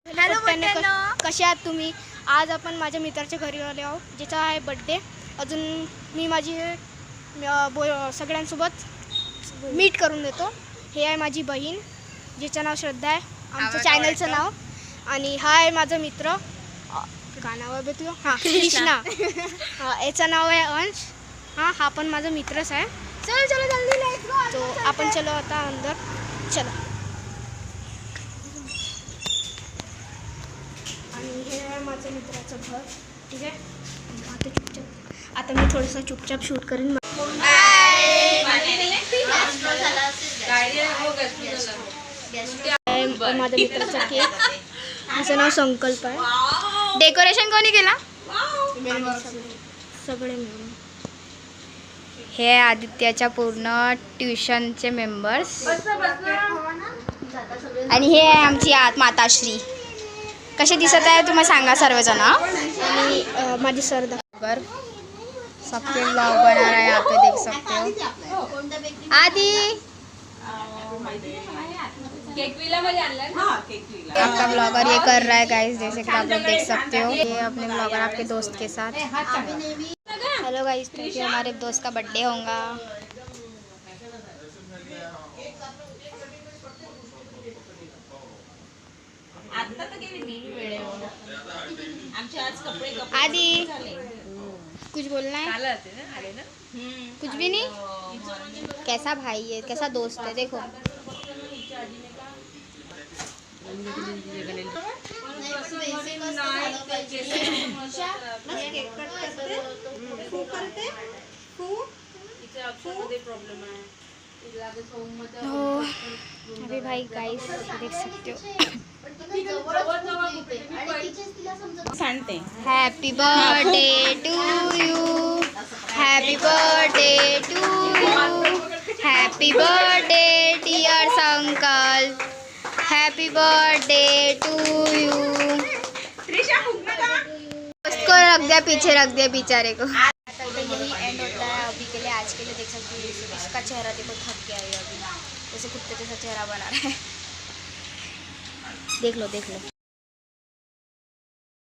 Hello मित्रांनो, कसे आहात तुम्ही? आज आपण माझ्या मित्राच्या घरी आले आहोत, ज्याचा आहे बड्डे. अजून मी माझी सगळ्यांसोबत मीट करून देतो. हे आहे माझी बहीण, जिचं नाव श्रद्धा आहे, आमच्या चॅनलचं नाव. आणि हा आहे माझा मित्र, का नाव आहे तुझं? हां, कृष्णा. याचं नाव आहे अंश. हां, हा पण माझा मित्रच आहे. चलो चलो जल्दी लेट्स गो. तो आपण चलो आता अंदर. चलो. आणि हे आहे माझ्या मित्राचं घर. ठीक आहे, आता मी थोडंसं चुपचाप शूट करेन. माझ्या मित्राचा केक, त्याचं नाव संकल्प आहे. डेकोरेशन कोणी केला? सगळे मिळून. हे आदित्याच्या पूर्ण ट्युशनचे मेंबर्स. आणि हे आहे आमची माताश्री. कसे दिसत आहे तुम्हाला सांगा सर्वजण. आणि माझी सरदा सबके ब्लॉग बना रहा है, यहाँ पे देख सकते हो. आदि आपका ब्लॉगर ये कर रहा है गाइस, जैसे कि आप लोग देख सकते हो. ये अपने ब्लॉगर आपके दोस्त के साथ. हेलो गाइस, क्योंकि हमारे दोस्त का बर्थडे होगा. आदि कुछ बोलना है? कुछ भी नहीं. कैसा भाई है, कैसा दोस्त है, देखो. अभी भाई गाइस देख सकते हो. Happy birthday to you, happy birthday to you, happy birthday dear Sankalp, happy birthday to you. उसको रख दिया पीछे, रख दिया बेचारे को. यही एंड होता है अभी के लिए, आज के लिए. देख सकते हो इसका चेहरा देखो, थक गया है अभी, जैसे कुत्ते जैसा चेहरा बना रहा है. देख लो देख लो.